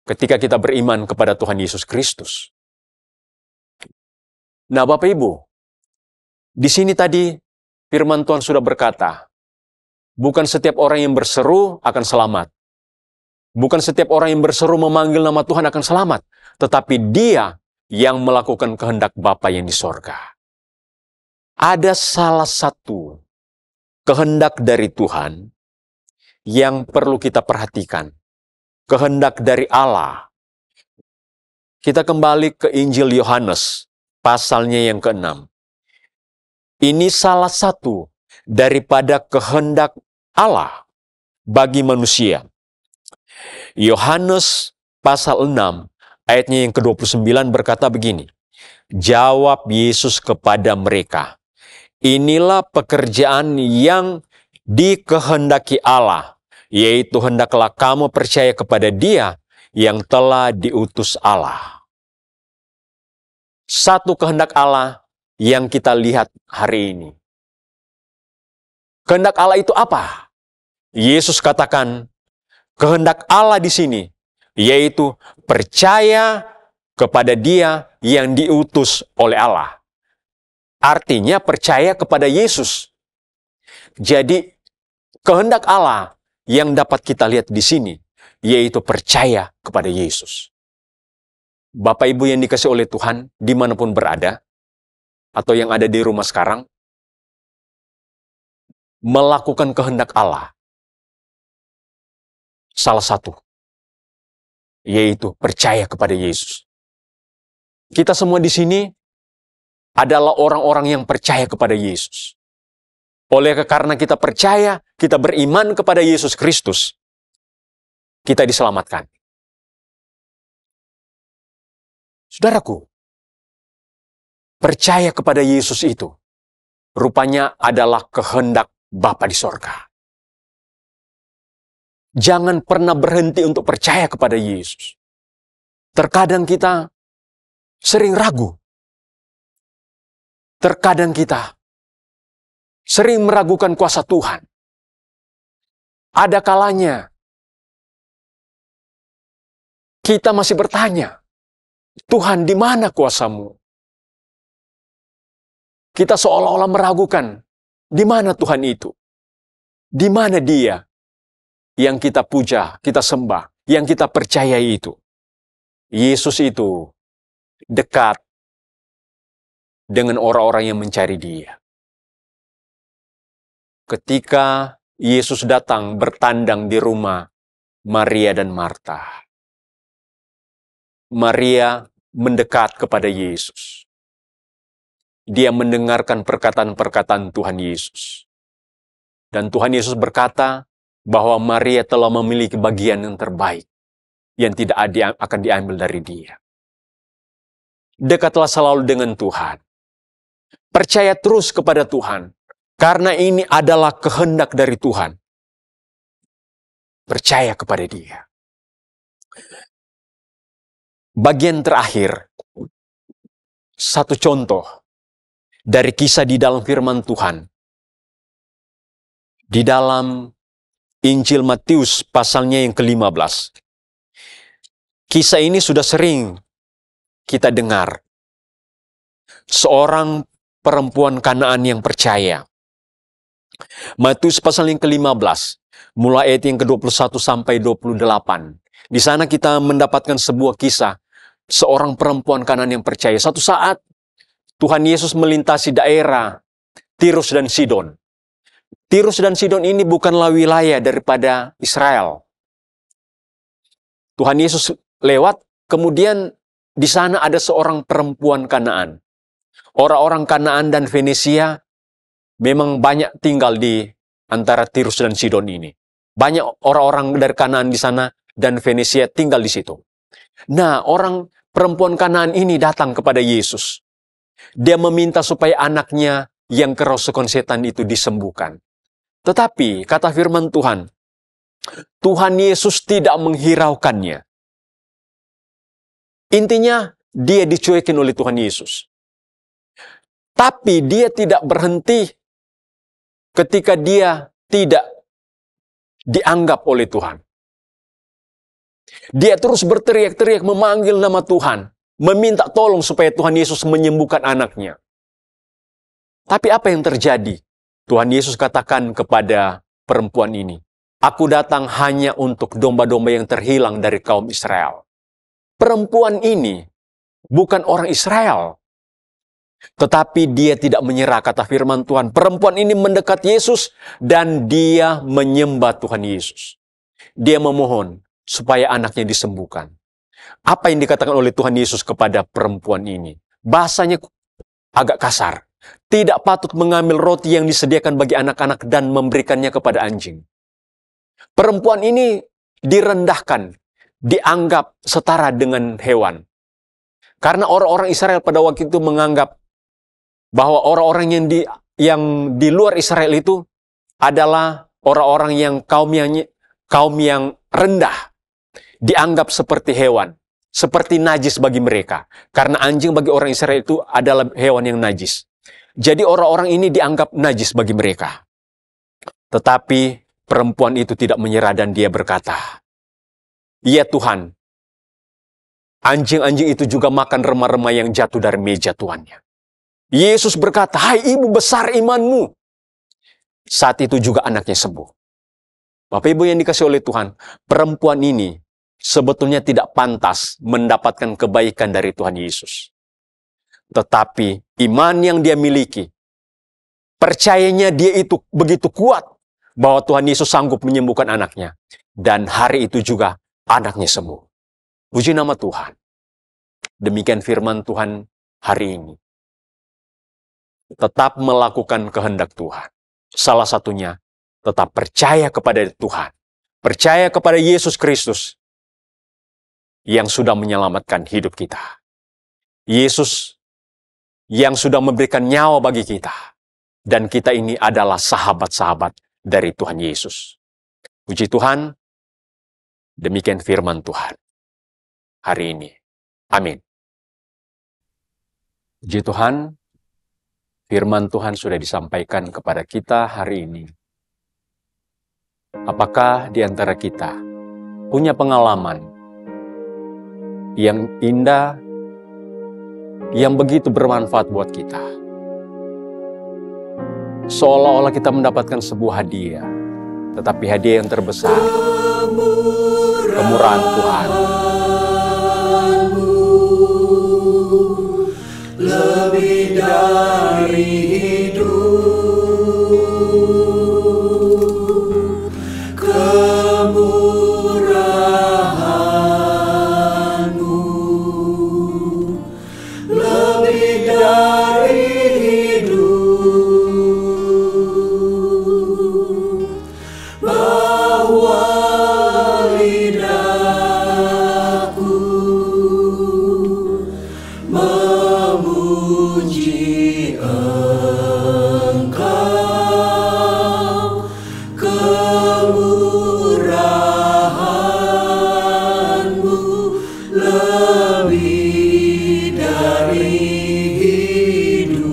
ketika kita beriman kepada Tuhan Yesus Kristus. Nah, Bapak Ibu, di sini tadi firman Tuhan sudah berkata, bukan setiap orang yang berseru akan selamat. Bukan setiap orang yang berseru memanggil nama Tuhan akan selamat, tetapi dia yang melakukan kehendak Bapa yang di sorga. Ada salah satu kehendak dari Tuhan yang perlu kita perhatikan. Kehendak dari Allah. Kita kembali ke Injil Yohanes, pasalnya yang ke-6. Ini salah satu daripada kehendak Allah bagi manusia. Yohanes pasal 6 Ayatnya yang ke-29 berkata begini, jawab Yesus kepada mereka, inilah pekerjaan yang dikehendaki Allah, yaitu hendaklah kamu percaya kepada Dia yang telah diutus Allah. Satu kehendak Allah yang kita lihat hari ini. Kehendak Allah itu apa? Yesus katakan, kehendak Allah di sini, yaitu percaya kepada Dia yang diutus oleh Allah. Artinya percaya kepada Yesus. Jadi, kehendak Allah yang dapat kita lihat di sini, yaitu percaya kepada Yesus. Bapak Ibu yang dikasihi oleh Tuhan, dimanapun berada, atau yang ada di rumah sekarang, melakukan kehendak Allah. Salah satu, yaitu percaya kepada Yesus. Kita semua di sini adalah orang-orang yang percaya kepada Yesus. Karena kita percaya, kita beriman kepada Yesus Kristus, kita diselamatkan. Saudaraku, percaya kepada Yesus itu rupanya adalah kehendak Bapa di sorga. Jangan pernah berhenti untuk percaya kepada Yesus. Terkadang kita sering ragu. Terkadang kita sering meragukan kuasa Tuhan. Ada kalanya kita masih bertanya, Tuhan, di mana kuasa-Mu? Kita seolah-olah meragukan, di mana Tuhan itu? Di mana Dia yang kita puja, kita sembah, yang kita percayai itu? Yesus itu dekat dengan orang-orang yang mencari Dia. Ketika Yesus datang bertandang di rumah Maria dan Marta, Maria mendekat kepada Yesus. Dia mendengarkan perkataan-perkataan Tuhan Yesus. Dan Tuhan Yesus berkata bahwa Maria telah memiliki bagian yang terbaik yang tidak akan diambil dari dia. Dekatlah selalu dengan Tuhan. Percaya terus kepada Tuhan, karena ini adalah kehendak dari Tuhan. Percaya kepada Dia. Bagian terakhir, satu contoh dari kisah di dalam firman Tuhan. Di dalam Injil Matius pasalnya yang ke-15. Kisah ini sudah sering kita dengar. Seorang perempuan Kanaan yang percaya. Matius pasal yang ke-15, mulai ayat yang ke-21 sampai 28. Di sana kita mendapatkan sebuah kisah seorang perempuan Kanaan yang percaya. Satu saat Tuhan Yesus melintasi daerah Tirus dan Sidon. Tirus dan Sidon ini bukanlah wilayah daripada Israel. Tuhan Yesus lewat, kemudian di sana ada seorang perempuan Kanaan. Orang-orang Kanaan dan Fenisia memang banyak tinggal di antara Tirus dan Sidon ini. Banyak orang-orang dari Kanaan di sana dan Fenisia tinggal di situ. Nah, perempuan Kanaan ini datang kepada Yesus. Dia meminta supaya anaknya yang kerasukan setan itu disembuhkan. Tetapi, kata firman Tuhan, Tuhan Yesus tidak menghiraukannya. Intinya, dia dicuekin oleh Tuhan Yesus. Tapi dia tidak berhenti ketika dia tidak dianggap oleh Tuhan. Dia terus berteriak-teriak memanggil nama Tuhan, meminta tolong supaya Tuhan Yesus menyembuhkan anaknya. Tapi apa yang terjadi? Tuhan Yesus katakan kepada perempuan ini, aku datang hanya untuk domba-domba yang terhilang dari kaum Israel. Perempuan ini bukan orang Israel, tetapi dia tidak menyerah, kata firman Tuhan. Perempuan ini mendekat Yesus dan dia menyembah Tuhan Yesus. Dia memohon supaya anaknya disembuhkan. Apa yang dikatakan oleh Tuhan Yesus kepada perempuan ini? Bahasanya agak kasar. Tidak patut mengambil roti yang disediakan bagi anak-anak dan memberikannya kepada anjing. Perempuan ini direndahkan, dianggap setara dengan hewan. Karena orang-orang Israel pada waktu itu menganggap bahwa orang-orang yang di luar Israel itu adalah orang-orang yang kaum yang rendah, dianggap seperti hewan, seperti najis bagi mereka. Karena anjing bagi orang Israel itu adalah hewan yang najis. Jadi orang-orang ini dianggap najis bagi mereka. Tetapi perempuan itu tidak menyerah dan dia berkata, "Ya Tuhan, anjing-anjing itu juga makan remah-remah yang jatuh dari meja tuannya." Yesus berkata, "Hai ibu, besar imanmu." Saat itu juga anaknya sembuh. Bapak Ibu yang dikasihi oleh Tuhan, perempuan ini sebetulnya tidak pantas mendapatkan kebaikan dari Tuhan Yesus. Tetapi iman yang dia miliki, percayanya dia itu begitu kuat bahwa Tuhan Yesus sanggup menyembuhkan anaknya. Dan hari itu juga anaknya sembuh. Puji nama Tuhan. Demikian firman Tuhan hari ini. Tetap melakukan kehendak Tuhan. Salah satunya, tetap percaya kepada Tuhan. Percaya kepada Yesus Kristus yang sudah menyelamatkan hidup kita. Yesus yang sudah memberikan nyawa bagi kita. Dan kita ini adalah sahabat-sahabat dari Tuhan Yesus. Puji Tuhan, demikian firman Tuhan hari ini. Amin. Puji Tuhan, firman Tuhan sudah disampaikan kepada kita hari ini. Apakah di antara kita punya pengalaman yang indah, yang begitu bermanfaat buat kita? Seolah-olah kita mendapatkan sebuah hadiah, tetapi hadiah yang terbesar, kemurahan Tuhan. Lebih dari hidup, kemurahan-Mu lebih dari hidup, bahwa lidahku memuji Engkau, kemurahan-Mu lebih dari hidup.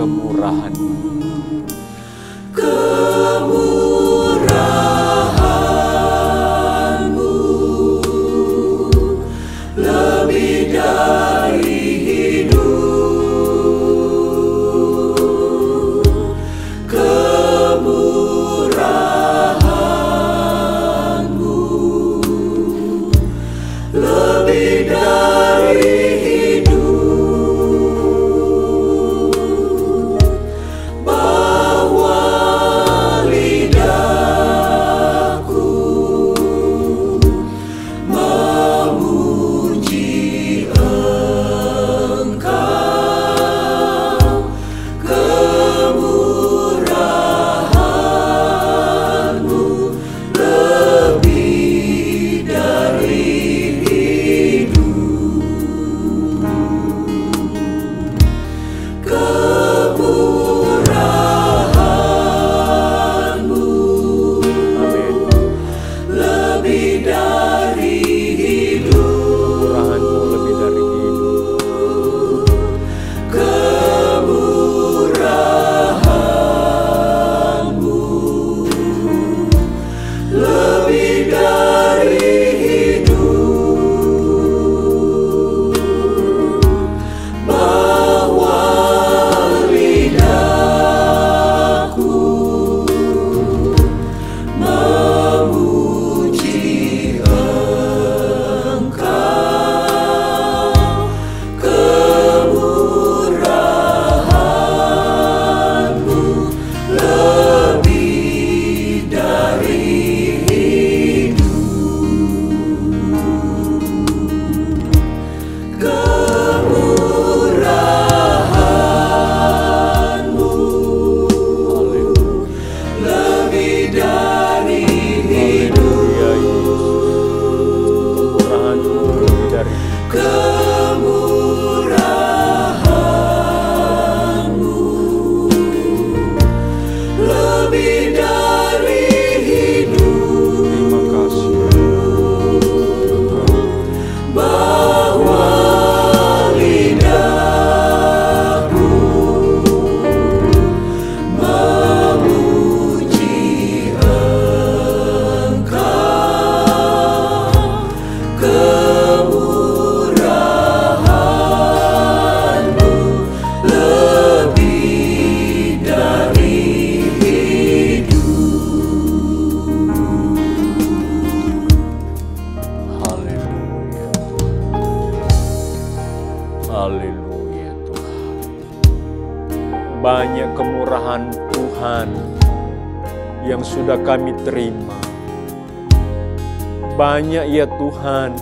Kemurahan-Mu. Kemurahan-Mu lebih dari hidup, kemurahan-Mu lebih dari hidup, bahwa lidahku memuji Engkau, kemurahan-Mu lebih dari hidup, kemurahan-Mu Amin. lebih dari hidup, Kemurahan-Mu lebih dari hidup. kemurahan-Mu lebih dari hidup, bahwa banyak kemurahan Tuhan yang sudah kami terima. Banyak ya Tuhan,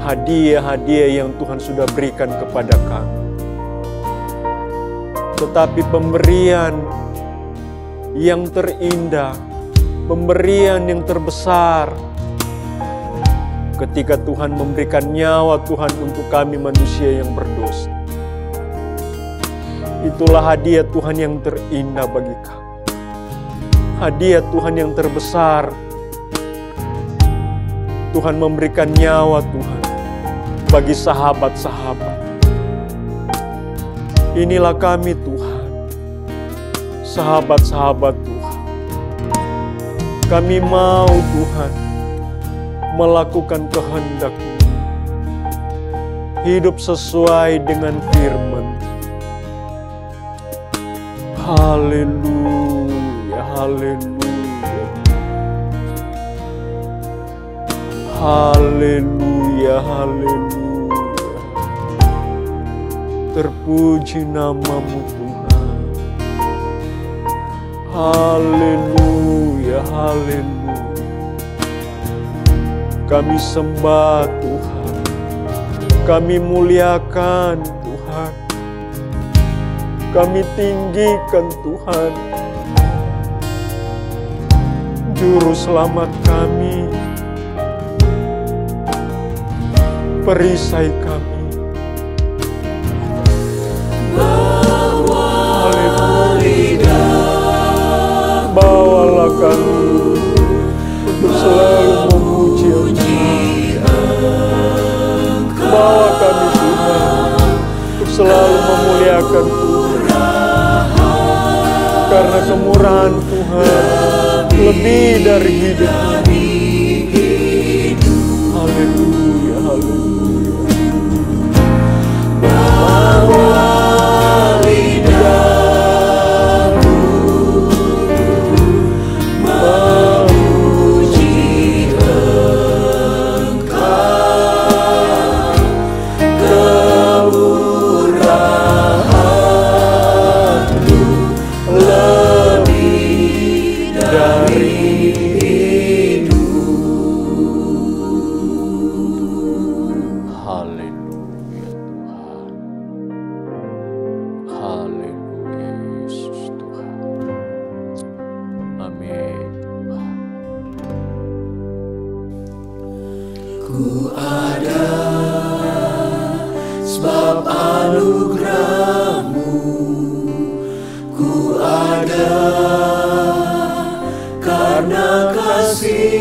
hadiah-hadiah yang Tuhan sudah berikan kepada kami. Tetapi pemberian yang terindah, pemberian yang terbesar, ketika Tuhan memberikan nyawa Tuhan untuk kami manusia yang berdosa. Itulah hadiah Tuhan yang terindah bagi kami. Hadiah Tuhan yang terbesar. Tuhan memberikan nyawa Tuhan bagi sahabat-sahabat. Inilah kami Tuhan, sahabat-sahabat Tuhan. Kami mau Tuhan melakukan kehendak-Mu, hidup sesuai dengan firman. Haleluya, haleluya. Haleluya, haleluya. Terpuji nama-Mu Tuhan. Haleluya, haleluya. Kami sembah Tuhan, kami muliakan Tuhan, kami tinggikan Tuhan, Juru Selamat kami, perisai kami. Bawalah kami untuk selalu memuji Engkau. Bawa kami Tuhan untuk selalu memuliakan Tuhan. Karena kemurahan Tuhan lebih dari hidup kami. Haleluya, haleluya. Bawa karena kasih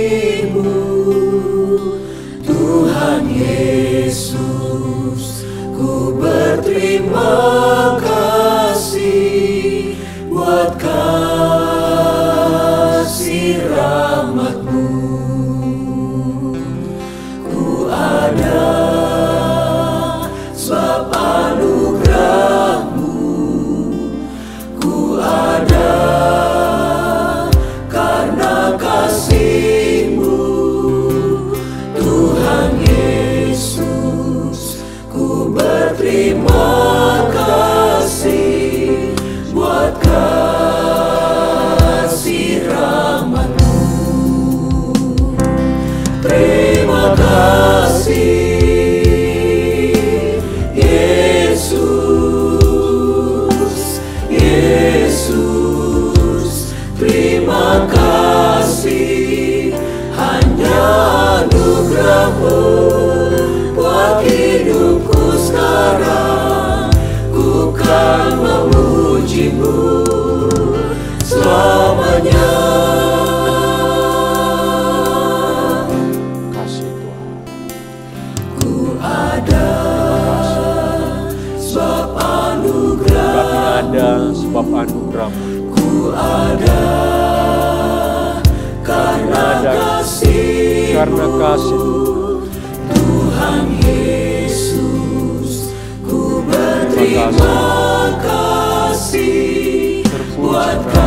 Tuhan Yesus, ku berterima kasih buat kasih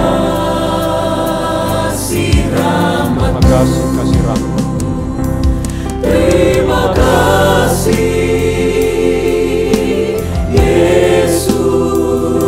rahmat. Terima kasih kasih rahmat. Terima kasih Yesus.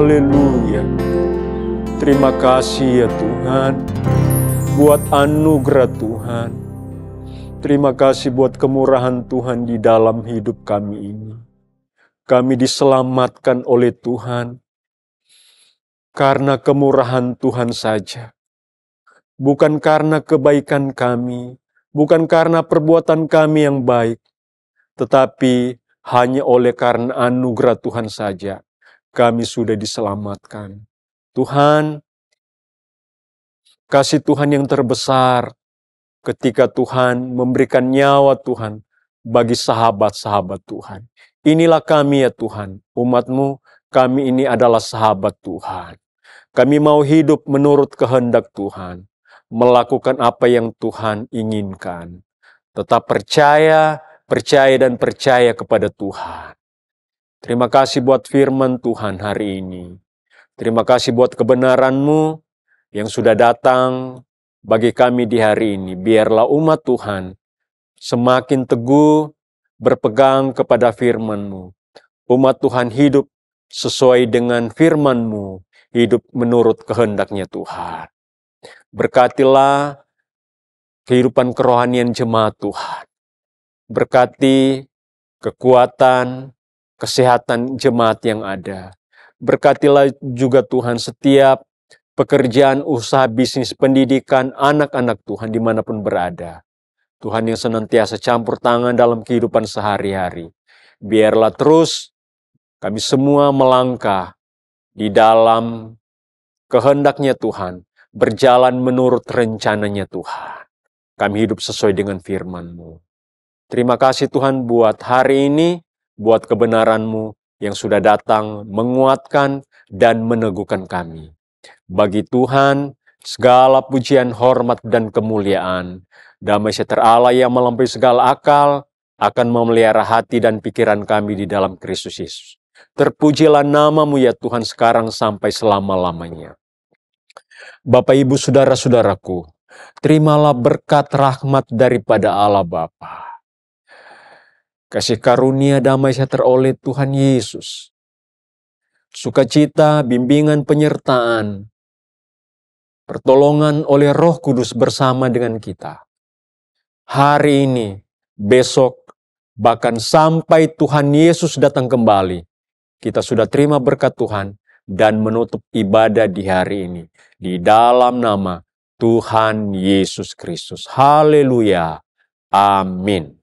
Haleluya. Terima kasih ya Tuhan buat anugerah Tuhan. Terima kasih buat kemurahan Tuhan di dalam hidup kami ini. Kami diselamatkan oleh Tuhan karena kemurahan Tuhan saja. Bukan karena kebaikan kami, bukan karena perbuatan kami yang baik, tetapi hanya oleh karena anugerah Tuhan saja kami sudah diselamatkan. Tuhan, kasih Tuhan yang terbesar ketika Tuhan memberikan nyawa Tuhan bagi sahabat-sahabat Tuhan. Inilah kami ya Tuhan, umat-Mu, kami ini adalah sahabat Tuhan. Kami mau hidup menurut kehendak Tuhan, melakukan apa yang Tuhan inginkan. Tetap percaya dan percaya kepada Tuhan. Terima kasih buat firman Tuhan hari ini. Terima kasih buat kebenaran-Mu yang sudah datang bagi kami di hari ini. Biarlah umat Tuhan semakin teguh berpegang kepada firman-Mu. Umat Tuhan hidup sesuai dengan firman-Mu, hidup menurut kehendaknya Tuhan. Berkatilah kehidupan kerohanian jemaat Tuhan. Berkati kekuatan, kesehatan jemaat yang ada. Berkatilah juga Tuhan setiap pekerjaan, usaha, bisnis, pendidikan, anak-anak Tuhan dimanapun berada. Tuhan yang senantiasa campur tangan dalam kehidupan sehari-hari. Biarlah terus kami semua melangkah di dalam kehendaknya Tuhan, berjalan menurut rencananya Tuhan. Kami hidup sesuai dengan firman-Mu. Terima kasih Tuhan buat hari ini, buat kebenaran-Mu yang sudah datang menguatkan dan meneguhkan kami. Bagi Tuhan, segala pujian, hormat, dan kemuliaan. Damai sejahtera Allah yang melampaui segala akal akan memelihara hati dan pikiran kami di dalam Kristus Yesus. Terpujilah nama-Mu ya Tuhan sekarang sampai selama-lamanya. Bapak, Ibu, saudara-saudaraku, terimalah berkat rahmat daripada Allah Bapa. Kasih karunia damai sejahtera oleh Tuhan Yesus. Sukacita, bimbingan, penyertaan, pertolongan oleh Roh Kudus bersama dengan kita. Hari ini, besok, bahkan sampai Tuhan Yesus datang kembali, kita sudah terima berkat Tuhan dan menutup ibadah di hari ini. Di dalam nama Tuhan Yesus Kristus. Haleluya. Amin.